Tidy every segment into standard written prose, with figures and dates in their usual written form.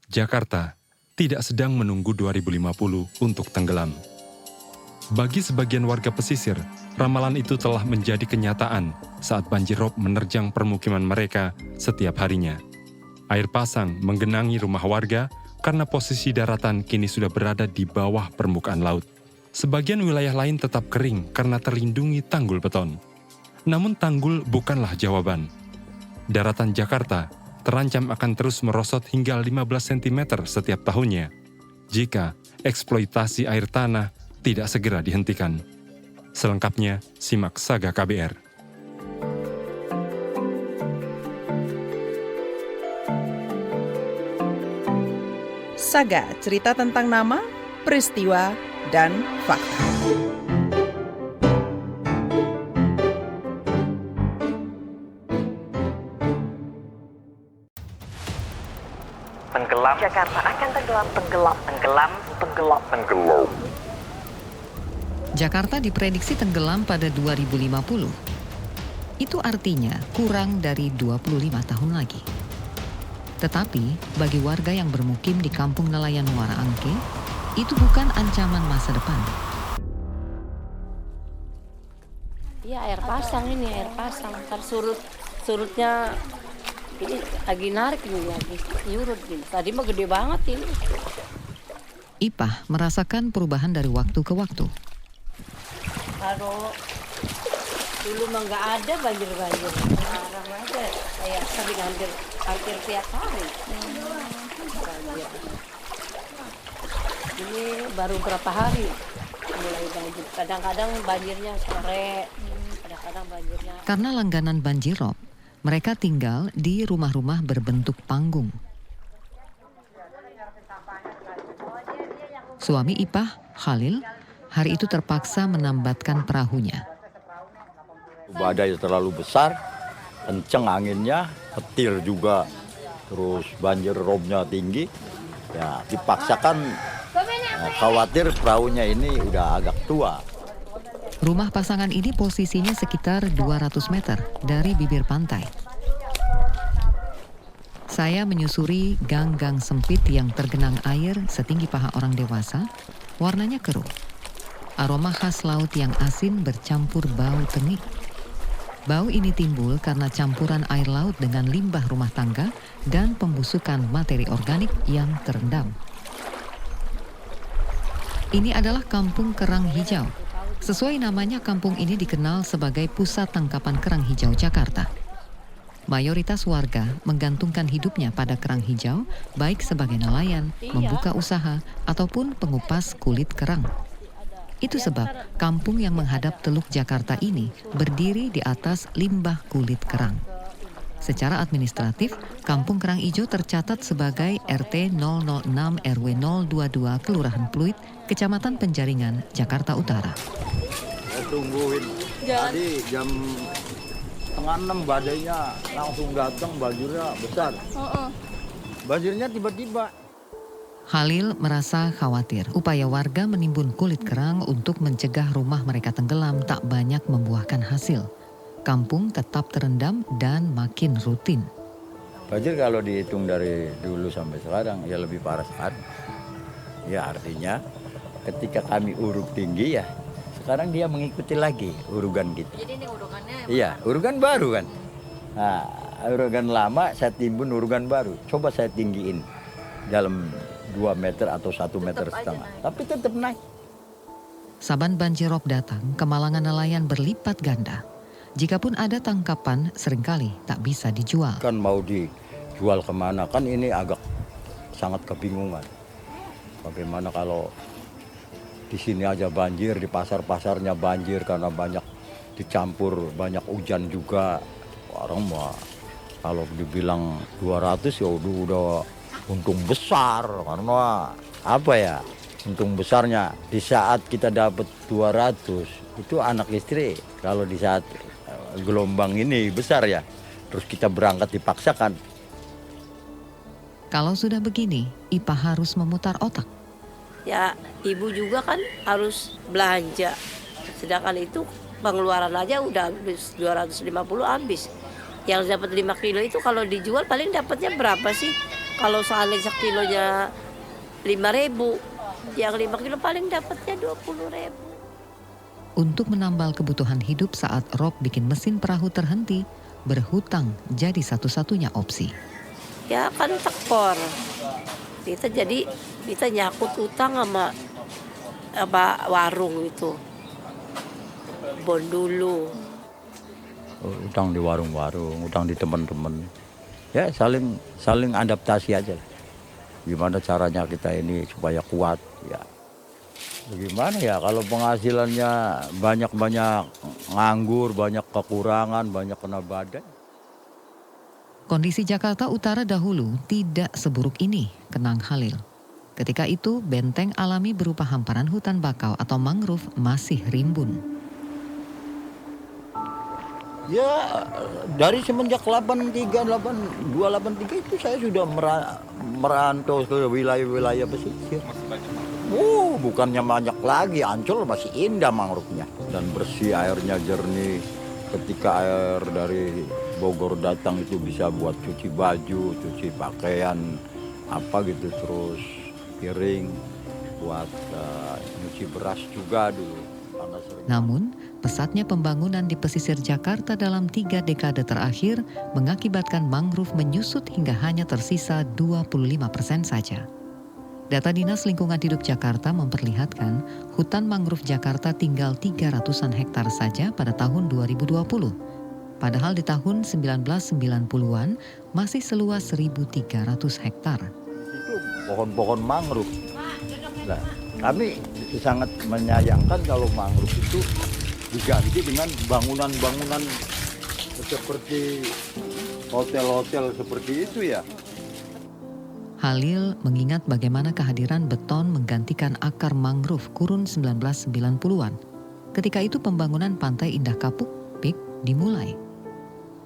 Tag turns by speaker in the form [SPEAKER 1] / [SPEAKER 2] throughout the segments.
[SPEAKER 1] Jakarta tidak sedang menunggu 2050 untuk tenggelam. Bagi sebagian warga pesisir, ramalan itu telah menjadi kenyataan saat banjir rob menerjang permukiman mereka setiap harinya. Air pasang menggenangi rumah warga karena posisi daratan kini sudah berada di bawah permukaan laut. Sebagian wilayah lain tetap kering karena terlindungi tanggul beton. Namun tanggul bukanlah jawaban. Daratan Jakarta terancam akan terus merosot hingga 15 cm setiap tahunnya jika eksploitasi air tanah tidak segera dihentikan. Selengkapnya, simak Saga KBR.
[SPEAKER 2] Saga, cerita tentang nama, peristiwa, dan fakta.
[SPEAKER 3] Tenggelam. Jakarta akan tenggelam.
[SPEAKER 4] Jakarta diprediksi tenggelam pada 2050. Itu artinya kurang dari 25 tahun lagi. Tetapi bagi warga yang bermukim di Kampung Nelayan Muara Angke, itu bukan ancaman masa depan.
[SPEAKER 5] Iya, air pasang. Ntar surutnya ini lagi narik ini, lagi nyurut ini. Tadi mah gede banget ini.
[SPEAKER 4] Ipah merasakan perubahan dari waktu ke waktu.
[SPEAKER 5] Kalau dulu mah nggak ada banjir. Sekarang aja kayak sering hampir tiap hari. Banjir. Ini baru berapa hari mulai banjir. Kadang-kadang banjirnya sore, kadang-kadang banjirnya.
[SPEAKER 4] Karena langganan banjir rob, mereka tinggal di rumah-rumah berbentuk panggung. Suami Ipah, Khalil, hari itu terpaksa menambatkan perahunya.
[SPEAKER 6] Badai terlalu besar, kenceng anginnya, petir juga, terus banjir robnya tinggi. Ya dipaksakan, khawatir perahunya ini udah agak tua.
[SPEAKER 4] Rumah pasangan ini posisinya sekitar 200 meter dari bibir pantai. Saya menyusuri gang-gang sempit yang tergenang air setinggi paha orang dewasa, warnanya keruh. Aroma khas laut yang asin bercampur bau tengik. Bau ini timbul karena campuran air laut dengan limbah rumah tangga dan pembusukan materi organik yang terendam. Ini adalah Kampung Kerang Hijau. Sesuai namanya, kampung ini dikenal sebagai pusat tangkapan kerang hijau Jakarta. Mayoritas warga menggantungkan hidupnya pada kerang hijau, baik sebagai nelayan, membuka usaha, ataupun pengupas kulit kerang. Itu sebab kampung yang menghadap Teluk Jakarta ini berdiri di atas limbah kulit kerang. Secara administratif, Kampung Kerang Ijo tercatat sebagai RT 006 RW 022 Kelurahan Pluit, Kecamatan Penjaringan, Jakarta Utara.
[SPEAKER 6] Saya tungguin. Tadi jam 5:30 badainya langsung datang, banjirnya besar. Banjirnya tiba-tiba.
[SPEAKER 4] Khalil merasa khawatir. Upaya warga menimbun kulit kerang untuk mencegah rumah mereka tenggelam tak banyak membuahkan hasil. Kampung tetap terendam dan makin rutin.
[SPEAKER 6] Banjir kalau dihitung dari dulu sampai sekarang ya lebih parah saat. Ya artinya ketika kami uruk tinggi ya sekarang dia mengikuti lagi urugan kita.
[SPEAKER 5] Jadi ini urugannya?
[SPEAKER 6] Iya, urugan baru kan. Nah, urugan lama saya timbun urugan baru. Coba saya tinggiin dalam 2 meter atau 1,5 meter. Tapi tetap naik.
[SPEAKER 4] Saban banjir rob datang, kemalangan nelayan berlipat ganda. Jikapun ada tangkapan, seringkali tak bisa dijual.
[SPEAKER 6] Kan mau dijual kemana? Kan ini agak sangat kebingungan. Bagaimana kalau di sini aja banjir, di pasar-pasarnya banjir karena banyak dicampur, banyak hujan juga. Orang mah kalau dibilang 200 ya udah untung besar. Karena apa ya? Untung besarnya di saat kita dapat 200 itu anak istri kalau di saat gelombang ini besar ya. Terus kita berangkat dipaksakan.
[SPEAKER 4] Kalau sudah begini, Ipah harus memutar otak.
[SPEAKER 5] Ya, ibu juga kan harus belanja. Sedangkan itu pengeluaran aja udah habis 250 habis. Yang dapat 5 kilo itu kalau dijual paling dapatnya berapa sih? Kalau seandainya sekilonya 5.000, yang 5 kilo paling dapatnya 20.000.
[SPEAKER 4] Untuk menambal kebutuhan hidup saat Rob bikin mesin perahu terhenti, berhutang jadi satu-satunya opsi.
[SPEAKER 5] Ya kan tekor. Kita nyakut utang sama warung itu. Bon dulu.
[SPEAKER 6] Utang di warung-warung, utang di teman-teman. Ya saling adaptasi aja. Gimana caranya kita ini supaya kuat ya. Bagaimana ya kalau penghasilannya banyak-banyak nganggur, banyak kekurangan, banyak kena badai.
[SPEAKER 4] Kondisi Jakarta Utara dahulu tidak seburuk ini, kenang Halil. Ketika itu, benteng alami berupa hamparan hutan bakau atau mangrove masih rimbun.
[SPEAKER 6] Ya dari semenjak 283 itu saya sudah merantau ke wilayah-wilayah pesisir. Bukannya banyak lagi, Ancol masih indah mangrove-nya. Dan bersih, airnya jernih. Ketika air dari Bogor datang itu bisa buat cuci baju, cuci pakaian, terus piring, buat nyuci beras juga dulu.
[SPEAKER 4] Namun, pesatnya pembangunan di pesisir Jakarta dalam 3 dekade terakhir mengakibatkan mangrove menyusut hingga hanya tersisa 25% saja. Data Dinas Lingkungan Hidup Jakarta memperlihatkan hutan mangrove Jakarta tinggal 300-an hektar saja pada tahun 2020. Padahal di tahun 1990-an masih seluas 1.300 hektar.
[SPEAKER 6] Itu pohon-pohon mangrove. Nah, kami sangat menyayangkan kalau mangrove itu diganti dengan bangunan-bangunan seperti hotel-hotel seperti itu ya.
[SPEAKER 4] Halil mengingat bagaimana kehadiran beton menggantikan akar mangrove kurun 1990-an. Ketika itu pembangunan Pantai Indah Kapuk, PIK, dimulai.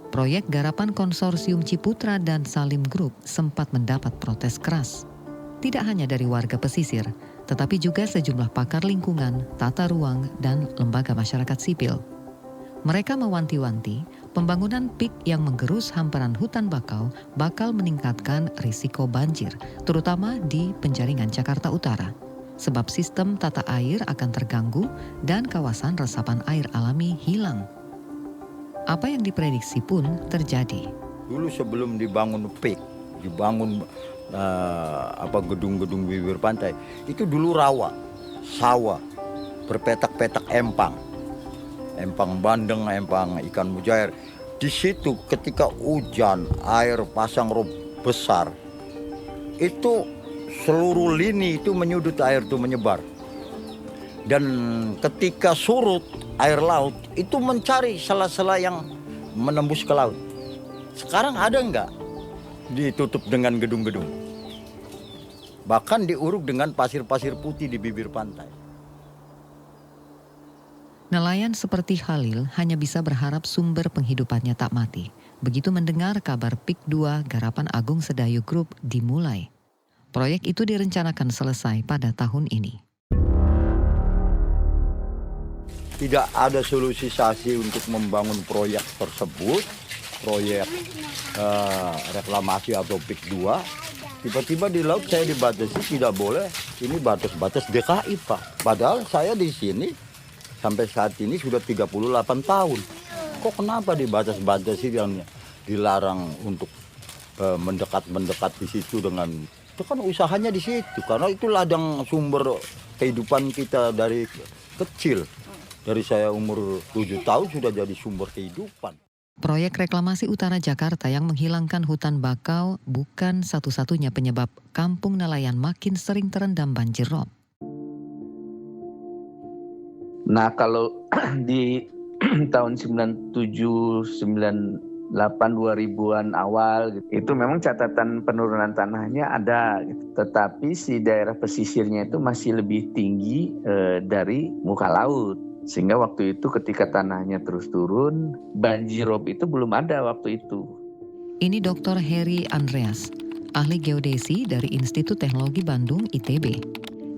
[SPEAKER 4] Proyek garapan konsorsium Ciputra dan Salim Group sempat mendapat protes keras. Tidak hanya dari warga pesisir, tetapi juga sejumlah pakar lingkungan, tata ruang, dan lembaga masyarakat sipil. Mereka mewanti-wanti pembangunan PIK yang menggerus hamparan hutan bakau bakal meningkatkan risiko banjir, terutama di penjaringan Jakarta Utara. Sebab sistem tata air akan terganggu dan kawasan resapan air alami hilang. Apa yang diprediksi pun terjadi.
[SPEAKER 6] Dulu sebelum dibangun PIK, dibangun gedung-gedung bibir pantai, itu dulu rawa, sawah, berpetak-petak empang bandeng, empang ikan mujair. Di situ ketika hujan, air pasang rob besar, itu seluruh lini itu menyudut air itu menyebar. Dan ketika surut air laut itu mencari sela-sela yang menembus ke laut. Sekarang ada enggak? Ditutup dengan gedung-gedung. Bahkan diuruk dengan pasir-pasir putih di bibir pantai.
[SPEAKER 4] Nelayan seperti Halil hanya bisa berharap sumber penghidupannya tak mati. Begitu mendengar kabar PIK 2 Garapan Agung Sedayu Group dimulai. Proyek itu direncanakan selesai pada tahun ini.
[SPEAKER 6] Tidak ada solusi untuk membangun proyek tersebut, proyek reklamasi atau PIK 2. Tiba-tiba di laut saya dibatasi, tidak boleh, ini batas-batas DKI Pak. Padahal saya di sini sampai saat ini sudah 38 tahun. Kok kenapa dibatas-batasi yang dilarang untuk mendekat-mendekat di situ dengan... Itu kan usahanya di situ, karena itu ladang sumber kehidupan kita dari kecil. Dari saya umur 7 tahun sudah jadi sumber kehidupan.
[SPEAKER 4] Proyek reklamasi utara Jakarta yang menghilangkan hutan bakau bukan satu-satunya penyebab kampung nelayan makin sering terendam banjir rob.
[SPEAKER 3] Nah kalau di tahun 97, 98, 2000-an awal gitu, itu memang catatan penurunan tanahnya ada gitu. Tetapi si daerah pesisirnya itu masih lebih tinggi dari muka laut. Sehingga waktu itu ketika tanahnya terus turun, banjir rob itu belum ada waktu itu.
[SPEAKER 4] Ini Dr. Heri Andreas, ahli geodesi dari Institut Teknologi Bandung ITB.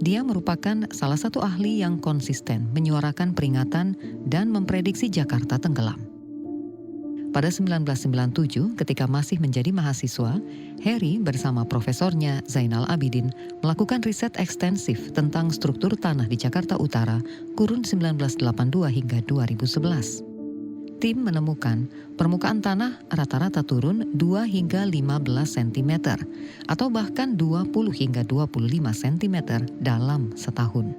[SPEAKER 4] Dia merupakan salah satu ahli yang konsisten menyuarakan peringatan dan memprediksi Jakarta tenggelam. Pada 1997, ketika masih menjadi mahasiswa, Heri bersama profesornya Zainal Abidin melakukan riset ekstensif tentang struktur tanah di Jakarta Utara kurun 1982 hingga 2011. Tim menemukan permukaan tanah rata-rata turun 2 hingga 15 cm atau bahkan 20 hingga 25 cm dalam setahun.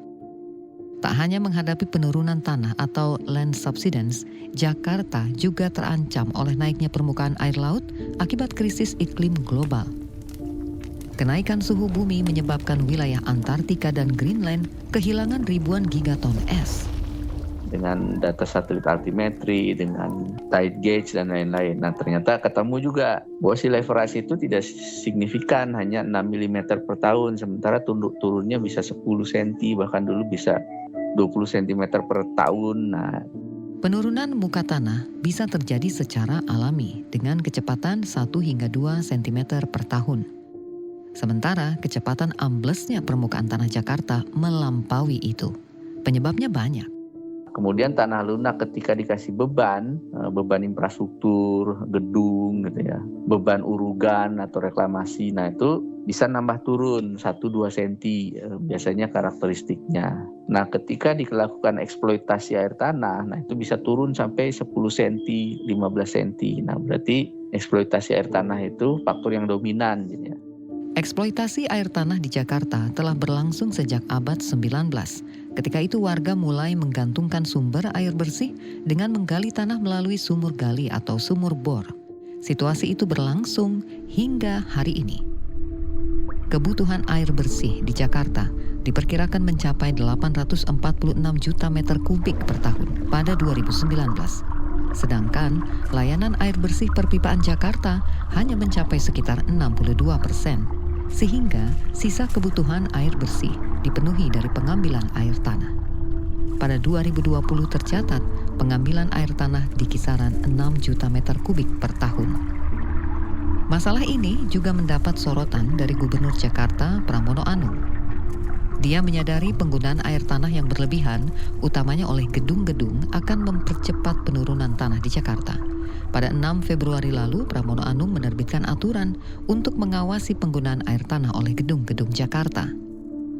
[SPEAKER 4] Tak hanya menghadapi penurunan tanah atau land subsidence, Jakarta juga terancam oleh naiknya permukaan air laut akibat krisis iklim global. Kenaikan suhu bumi menyebabkan wilayah Antartika dan Greenland kehilangan ribuan gigaton es.
[SPEAKER 3] Dengan data satelit altimetri, dengan tide gauge dan lain-lain. Nah, ternyata ketemu juga bahwa si leverage itu tidak signifikan, hanya 6 mm per tahun, sementara turunnya bisa 10 cm, bahkan dulu bisa 20 cm per tahun. Nah,
[SPEAKER 4] penurunan muka tanah bisa terjadi secara alami dengan kecepatan 1 hingga 2 cm per tahun. Sementara kecepatan amblesnya permukaan tanah Jakarta melampaui itu. Penyebabnya banyak.
[SPEAKER 3] kemudian tanah lunak ketika dikasih beban infrastruktur, gedung gitu ya, beban urugan atau reklamasi, nah itu bisa nambah turun 1-2 cm biasanya karakteristiknya. Nah ketika dilakukan eksploitasi air tanah, nah itu bisa turun sampai 10 cm, 15 cm. Nah berarti eksploitasi air tanah itu faktor yang dominan gitu ya.
[SPEAKER 4] Eksploitasi air tanah di Jakarta telah berlangsung sejak abad 19. Ketika itu warga mulai menggantungkan sumber air bersih dengan menggali tanah melalui sumur gali atau sumur bor. Situasi itu berlangsung hingga hari ini. Kebutuhan air bersih di Jakarta diperkirakan mencapai 846 juta meter kubik per tahun pada 2019. Sedangkan layanan air bersih perpipaan Jakarta hanya mencapai sekitar 62%. Sehingga sisa kebutuhan air bersih dipenuhi dari pengambilan air tanah. Pada 2020 tercatat pengambilan air tanah di kisaran 6 juta meter kubik per tahun. Masalah ini juga mendapat sorotan dari Gubernur Jakarta Pramono Anung. Dia menyadari penggunaan air tanah yang berlebihan, utamanya oleh gedung-gedung, akan mempercepat penurunan tanah di Jakarta. Pada 6 Februari lalu, Pramono Anung menerbitkan aturan untuk mengawasi penggunaan air tanah oleh gedung-gedung Jakarta.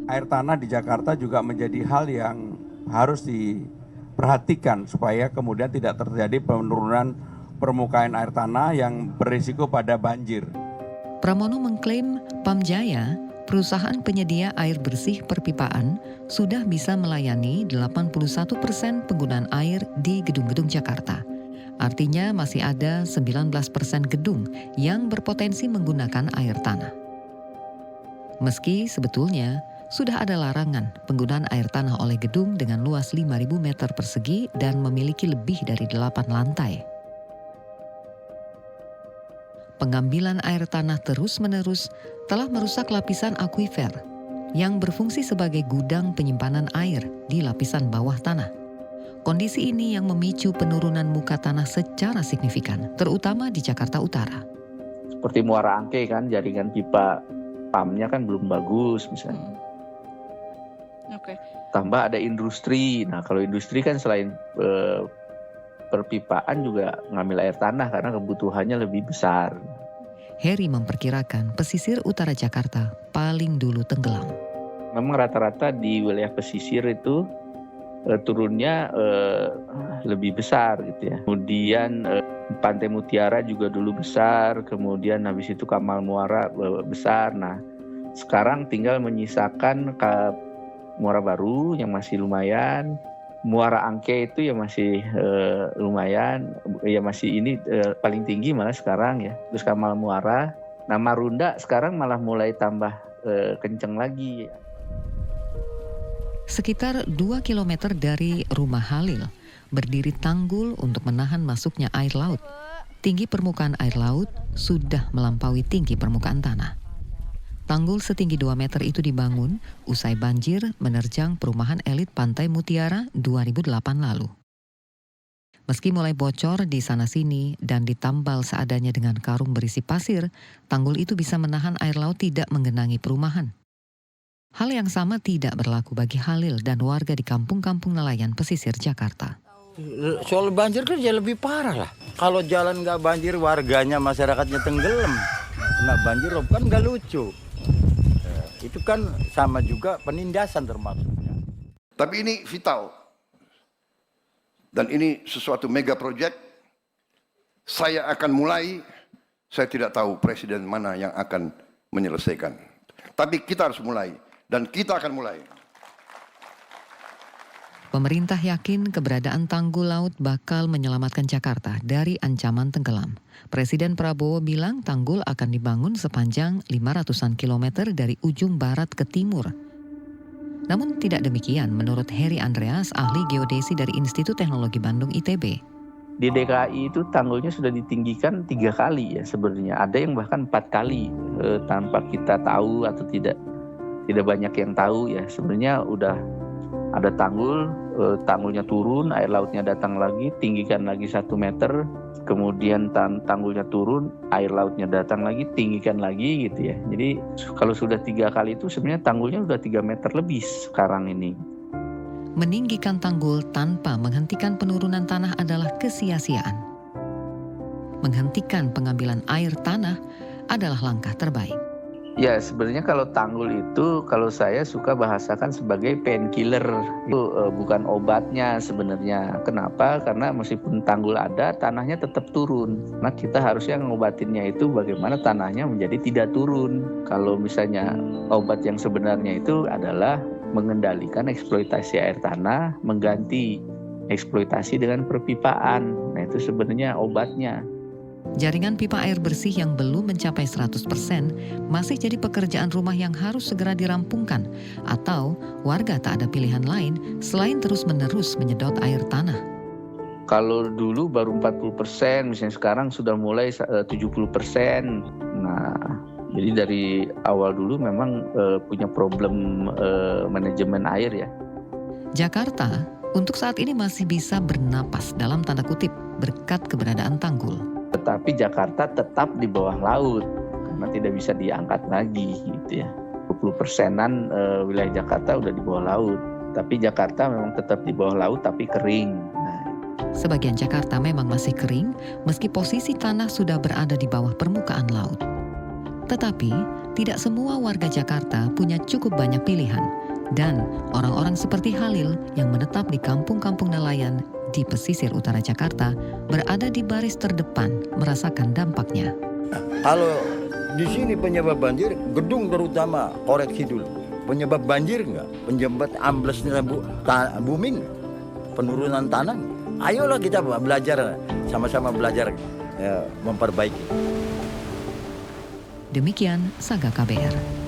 [SPEAKER 7] Air tanah di Jakarta juga menjadi hal yang harus diperhatikan supaya kemudian tidak terjadi penurunan permukaan air tanah yang berisiko pada banjir.
[SPEAKER 4] Pramono mengklaim Pamjaya, perusahaan penyedia air bersih perpipaan, sudah bisa melayani 81% penggunaan air di gedung-gedung Jakarta. Artinya masih ada 19% gedung yang berpotensi menggunakan air tanah. Meski sebetulnya sudah ada larangan penggunaan air tanah oleh gedung dengan luas 5.000 meter persegi dan memiliki lebih dari 8 lantai. Pengambilan air tanah terus-menerus telah merusak lapisan akuifer yang berfungsi sebagai gudang penyimpanan air di lapisan bawah tanah. Kondisi ini yang memicu penurunan muka tanah secara signifikan, terutama di Jakarta Utara.
[SPEAKER 3] Seperti Muara Angke kan, jaringan pipa PAM-nya kan belum bagus misalnya.
[SPEAKER 2] Oke.
[SPEAKER 3] Tambah ada industri. Nah kalau industri kan selain perpipaan juga ngambil air tanah karena kebutuhannya lebih besar.
[SPEAKER 4] Heri memperkirakan pesisir utara Jakarta paling dulu tenggelam.
[SPEAKER 3] Memang rata-rata di wilayah pesisir itu turunnya lebih besar gitu ya. Kemudian Pantai Mutiara juga dulu besar, kemudian habis itu Kamal Muara besar. Nah, sekarang tinggal menyisakan Muara Baru yang masih lumayan, Muara Angke itu ya masih lumayan, ya masih ini paling tinggi malah sekarang ya. Terus Kamal Muara, nah Marunda sekarang malah mulai tambah kenceng lagi.
[SPEAKER 4] Sekitar 2 km dari rumah Halil, berdiri tanggul untuk menahan masuknya air laut. Tinggi permukaan air laut sudah melampaui tinggi permukaan tanah. Tanggul setinggi 2 meter itu dibangun usai banjir menerjang perumahan elit Pantai Mutiara 2008 lalu. Meski mulai bocor di sana-sini dan ditambal seadanya dengan karung berisi pasir, tanggul itu bisa menahan air laut tidak menggenangi perumahan. Hal yang sama tidak berlaku bagi Halil dan warga di kampung-kampung nelayan pesisir Jakarta.
[SPEAKER 6] Soal banjir kan ya lebih parah lah. Kalau jalan nggak banjir, warganya, masyarakatnya tenggelam. Nah banjir rob kan nggak lucu. Itu kan sama juga penindasan termasuknya.
[SPEAKER 8] Tapi ini vital. Dan ini sesuatu mega project. Saya akan mulai, saya tidak tahu presiden mana yang akan menyelesaikan. Tapi kita harus mulai, dan kita akan mulai.
[SPEAKER 4] Pemerintah yakin keberadaan tanggul laut bakal menyelamatkan Jakarta dari ancaman tenggelam. Presiden Prabowo bilang tanggul akan dibangun sepanjang 500-an kilometer dari ujung barat ke timur. Namun tidak demikian menurut Heri Andreas, ahli geodesi dari Institut Teknologi Bandung ITB.
[SPEAKER 3] Di DKI itu tanggulnya sudah ditinggikan 3 kali ya sebenarnya. Ada yang bahkan 4 kali tanpa kita tahu atau tidak banyak yang tahu ya. Sebenarnya udah ada tanggul, tanggulnya turun, air lautnya datang lagi, tinggikan lagi 1 meter, kemudian tanggulnya turun, air lautnya datang lagi, tinggikan lagi gitu ya. Jadi kalau sudah 3 kali itu sebenarnya tanggulnya udah 3 meter lebih sekarang ini.
[SPEAKER 4] Meninggikan tanggul tanpa menghentikan penurunan tanah adalah kesia-siaan. Menghentikan pengambilan air tanah adalah langkah terbaik.
[SPEAKER 3] Ya sebenarnya kalau tanggul itu kalau saya suka bahasakan sebagai painkiller. Itu bukan obatnya sebenarnya. Kenapa? Karena meskipun tanggul ada, tanahnya tetap turun. Nah kita harusnya ngobatinnya itu bagaimana tanahnya menjadi tidak turun. Kalau misalnya obat yang sebenarnya itu adalah mengendalikan eksploitasi air tanah, mengganti eksploitasi dengan perpipaan. Nah itu sebenarnya obatnya.
[SPEAKER 4] Jaringan pipa air bersih yang belum mencapai 100% masih jadi pekerjaan rumah yang harus segera dirampungkan, atau warga tak ada pilihan lain selain terus-menerus menyedot air tanah.
[SPEAKER 3] Kalau dulu baru 40%, misalnya sekarang sudah mulai 70%. Nah, jadi dari awal dulu memang punya problem manajemen air ya.
[SPEAKER 4] Jakarta untuk saat ini masih bisa bernapas dalam tanda kutip berkat keberadaan tanggul.
[SPEAKER 3] Tetapi Jakarta tetap di bawah laut karena tidak bisa diangkat lagi gitu ya. 20%-an wilayah Jakarta udah di bawah laut. Tapi Jakarta memang tetap di bawah laut tapi kering. Nah,
[SPEAKER 4] sebagian Jakarta memang masih kering meski posisi tanah sudah berada di bawah permukaan laut. Tetapi tidak semua warga Jakarta punya cukup banyak pilihan. Dan orang-orang seperti Halil yang menetap di kampung-kampung nelayan di pesisir utara Jakarta berada di baris terdepan merasakan dampaknya.
[SPEAKER 6] Kalau di sini penyebab banjir, gedung terutama koreksi dulu. Penyebab banjir enggak? Penyebab amblesnya bumi, penurunan tanah. Ayolah kita belajar, sama-sama belajar memperbaiki.
[SPEAKER 4] Demikian Saga KBR.